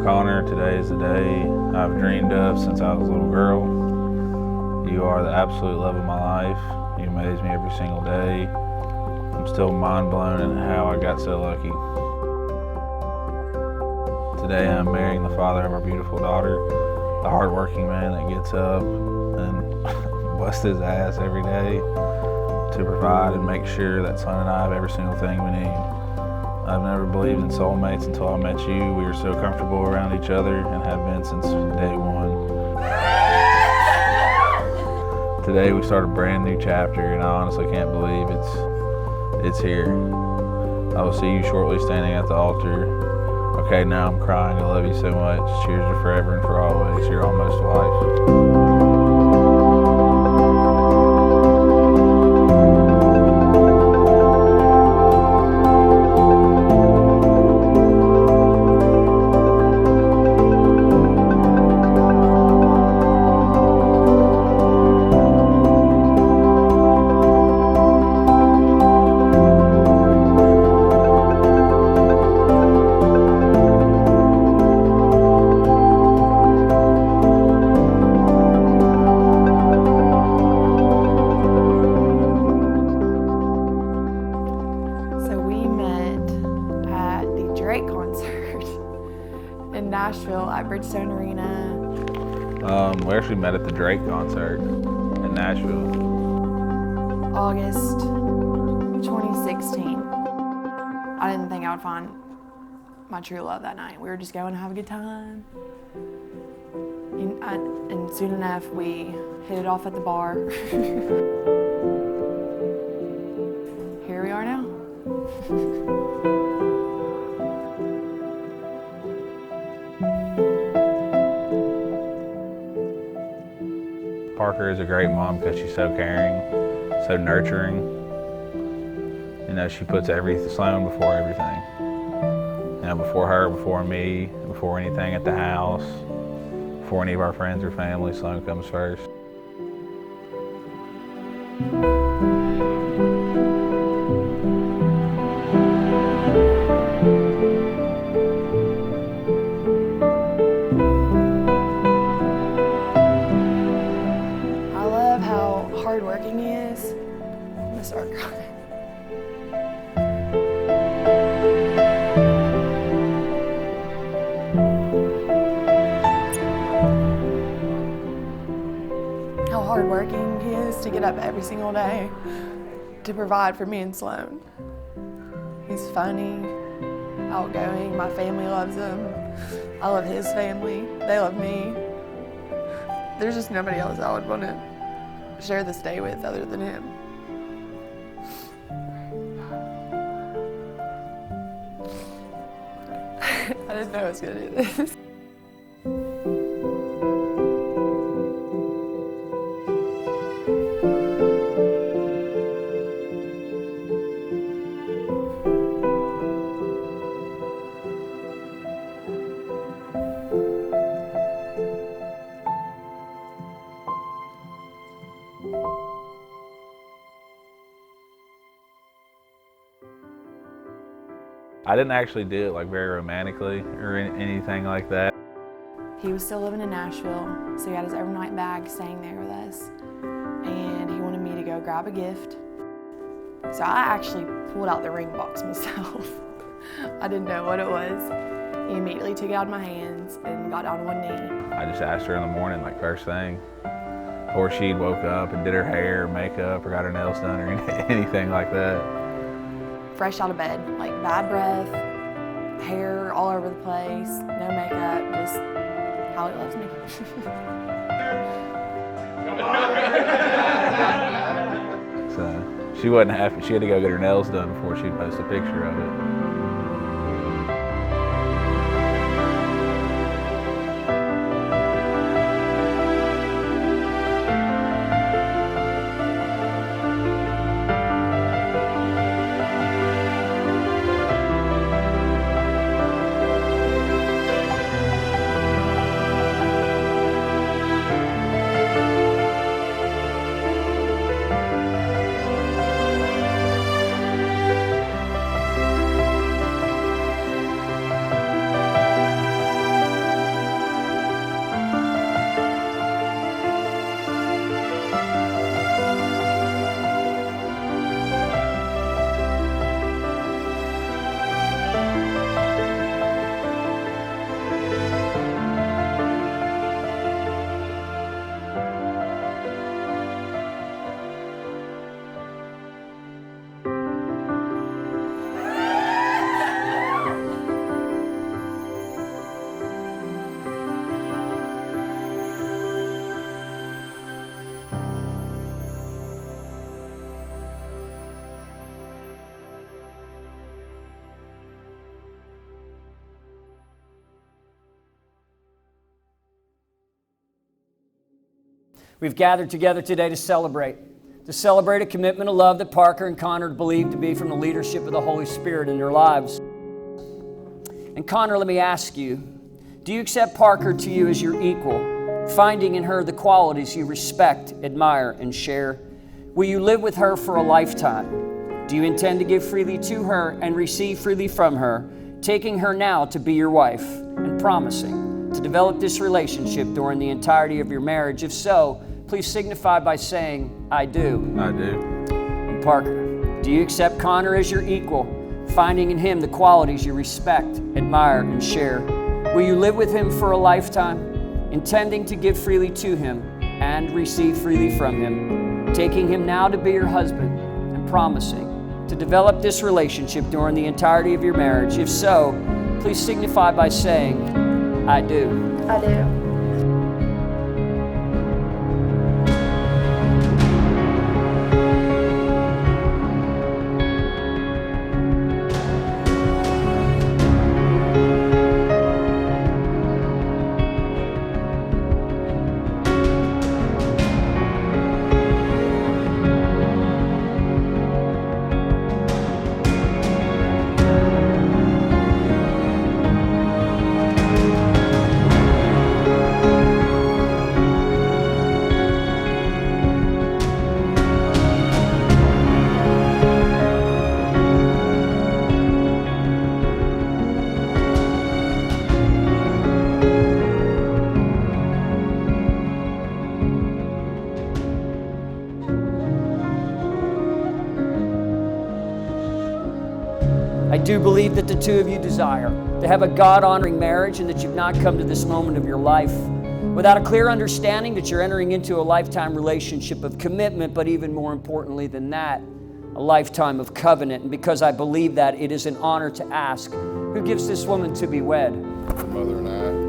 Connor, today is the day I've dreamed of since I was a little girl. You are the absolute love of my life. You amaze me every single day. I'm still mind blown at how I got so lucky. Today I'm marrying the father of our beautiful daughter, the hardworking man that gets up and busts his ass every day to provide and make sure that son and I have every single thing we need. I've never believed in soulmates until I met you. We were so comfortable around each other and have been since day one. Today we start a brand new chapter and I honestly can't believe it's here. I will see you shortly standing at the altar. Okay, now I'm crying. I love you so much. Cheers to forever and for always. Your almost wife. In Nashville at Bridgestone Arena. We actually met at the Drake concert in Nashville. August 2016. I didn't think I would find my true love that night. We were just going to have a good time. And soon enough, we hit it off at the bar. Here we are now. Parker is a great mom because she's so caring, so nurturing. You know, she puts Sloan before everything. You know, before her, before me, before anything at the house, before any of our friends or family, Sloan comes first. Hardworking he is. I'm gonna start crying. How hardworking he is to get up every single day to provide for me and Sloan. He's funny, outgoing. My family loves him. I love his family. They love me. There's just nobody else I would want to share this day with other than him. I didn't know I was gonna do this. I didn't actually do it like very romantically or anything like that. He was still living in Nashville, so he had his overnight bag staying there with us. And he wanted me to go grab a gift. So I actually pulled out the ring box myself. I didn't know what it was. He immediately took it out of my hands and got on one knee. I just asked her in the morning, like first thing, before she'd woke up and did her hair or makeup or got her nails done or anything like that. Fresh out of bed, like bad breath, hair all over the place, no makeup, just how he loves me. So she wasn't happy. She had to go get her nails done before she'd post a picture of it. We've gathered together today to celebrate a commitment of love that Parker and Connor believe to be from the leadership of the Holy Spirit in their lives. And Connor, let me ask you, do you accept Parker to you as your equal, finding in her the qualities you respect, admire, and share? Will you live with her for a lifetime? Do you intend to give freely to her and receive freely from her, taking her now to be your wife and promising to develop this relationship during the entirety of your marriage? If so, please signify by saying, I do. I do. And Parker, do you accept Connor as your equal, finding in him the qualities you respect, admire, and share? Will you live with him for a lifetime, intending to give freely to him and receive freely from him, taking him now to be your husband and promising to develop this relationship during the entirety of your marriage? If so, please signify by saying, I do. I do. I do believe that the two of you desire to have a God-honoring marriage and that you've not come to this moment of your life without a clear understanding that you're entering into a lifetime relationship of commitment, but even more importantly than that, a lifetime of covenant. And because I believe that, it is an honor to ask, who gives this woman to be wed? My mother and I.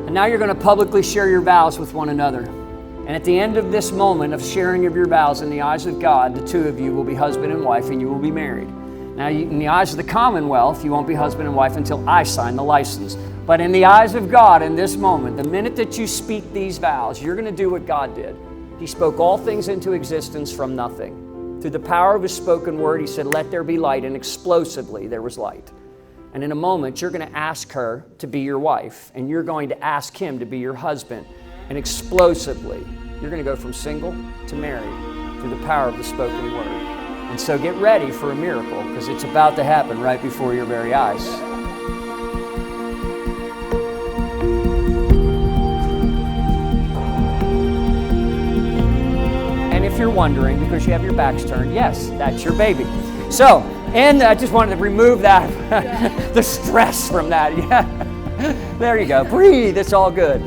And now you're going to publicly share your vows with one another. And at the end of this moment of sharing of your vows in the eyes of God, the two of you will be husband and wife and you will be married. Now, in the eyes of the Commonwealth, you won't be husband and wife until I sign the license. But in the eyes of God, in this moment, the minute that you speak these vows, you're going to do what God did. He spoke all things into existence from nothing. Through the power of His spoken word, He said, let there be light, and explosively there was light. And in a moment, you're going to ask her to be your wife, and you're going to ask him to be your husband. And explosively, you're going to go from single to married through the power of the spoken word. And so get ready for a miracle, because it's about to happen right before your very eyes. And if you're wondering, because you have your backs turned, yes, that's your baby. So, and I just wanted to remove that, the stress from that. Yeah, there you go. Breathe, it's all good.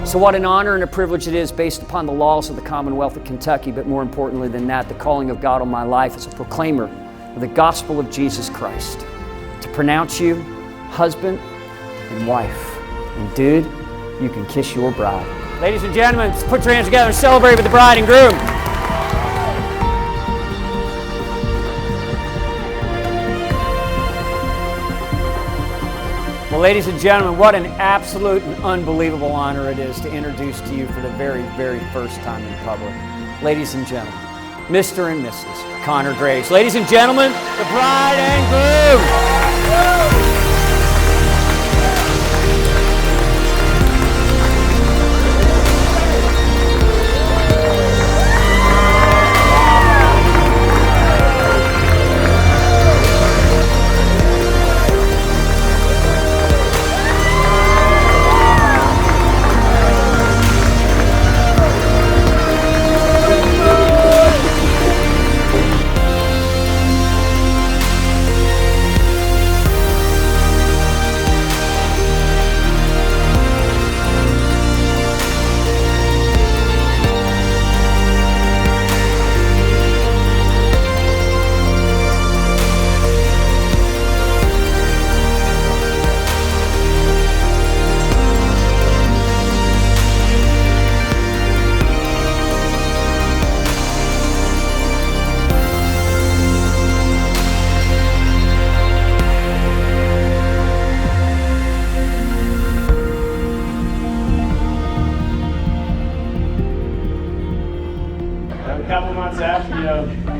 So what an honor and a privilege it is, based upon the laws of the Commonwealth of Kentucky, but more importantly than that, the calling of God on my life as a proclaimer of the gospel of Jesus Christ, to pronounce you husband and wife. And dude, you can kiss your bride. Ladies and gentlemen, let's put your hands together and celebrate with the bride and groom. Well, ladies and gentlemen, what an absolute and unbelievable honor it is to introduce to you for the very, very first time in public. Ladies and gentlemen, Mr. and Mrs. Connor Graves. Ladies and gentlemen, the bride and groom.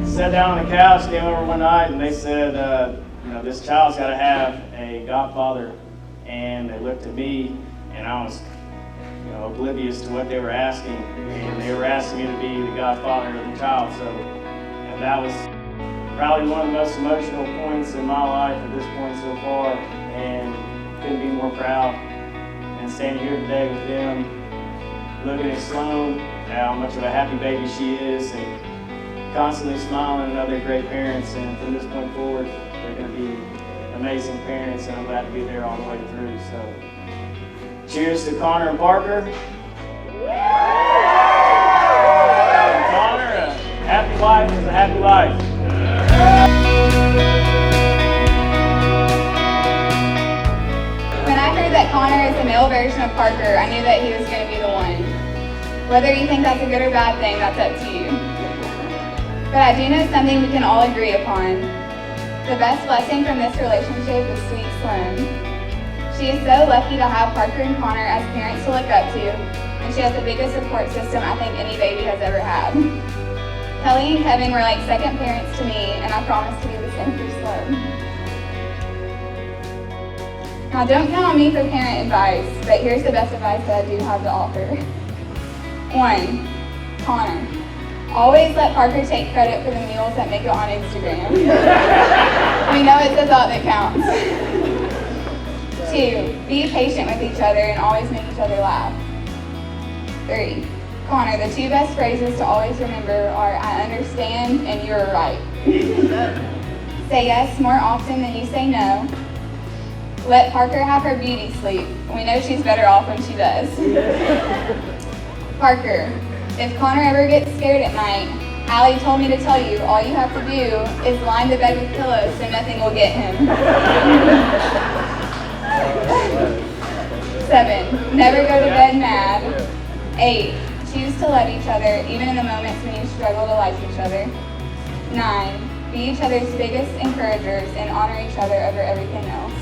sat down on the couch, came over one night, and they said, this child's got to have a godfather. And they looked at me, and I was, oblivious to what they were asking. And they were asking me to be the godfather of the child. So, and that was probably one of the most emotional points in my life at this point so far. And couldn't be more proud. And standing here today with them, looking at Sloan, how much of a happy baby she is, and constantly smiling at other great parents. And from this point forward, they're going to be amazing parents, and I'm glad to be there all the way through. So, cheers to Connor and Parker. Connor, a happy life is a happy life. When I heard that Connor is the male version of Parker, I knew that he was going to be the one. Whether you think that's a good or bad thing, that's up to you. But I do know something we can all agree upon. The best blessing from this relationship is sweet Sloan. She is so lucky to have Parker and Connor as parents to look up to, and she has the biggest support system I think any baby has ever had. Kelly and Kevin were like second parents to me, and I promise to be the same for Sloan. Now don't count on me for parent advice, but here's the best advice that I do have to offer. 1. Connor. Always let Parker take credit for the meals that make it on Instagram. We know it's the thought that counts. 2. Be patient with each other and always make each other laugh. 3. Connor, the 2 best phrases to always remember are, I understand and you're right. Say yes more often than you say no. Let Parker have her beauty sleep. We know she's better off when she does. Parker, if Connor ever gets scared at night, Allie told me to tell you all you have to do is line the bed with pillows so nothing will get him. 7. Never go to bed mad. 8. Choose to love each other even in the moments when you struggle to like each other. 9. Be each other's biggest encouragers and honor each other over everything else.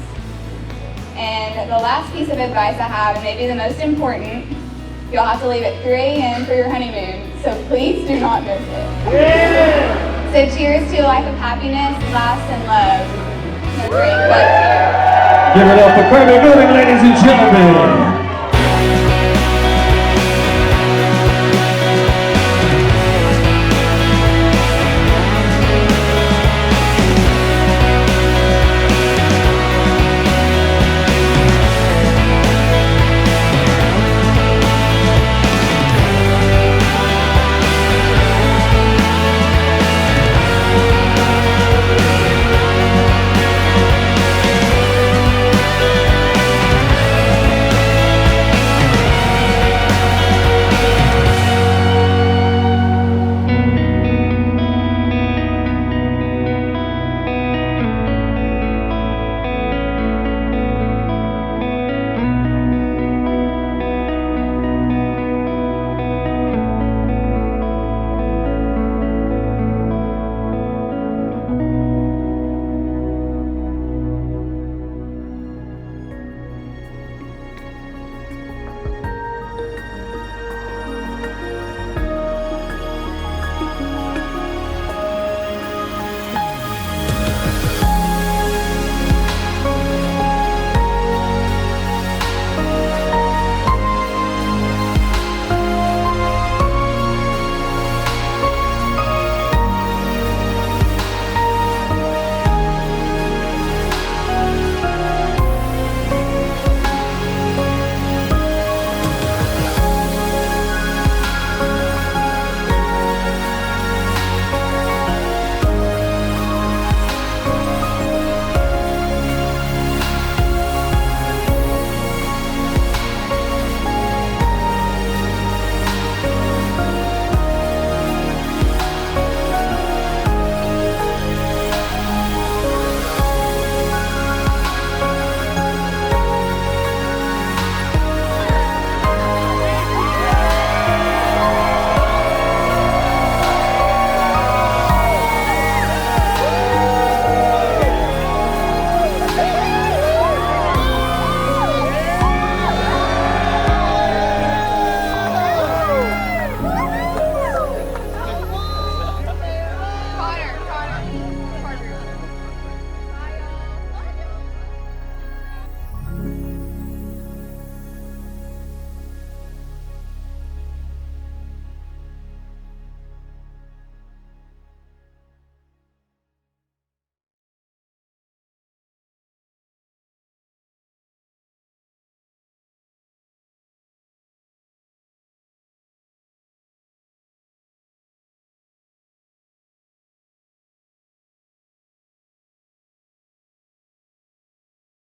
And the last piece of advice I have, and maybe the most important, you'll have to leave at 3 a.m. for your honeymoon, so please do not miss it. Yeah. So cheers to a life of happiness, laughs, and love. No drink, but cheers. Give it up for Kirby Gooding, ladies and gentlemen.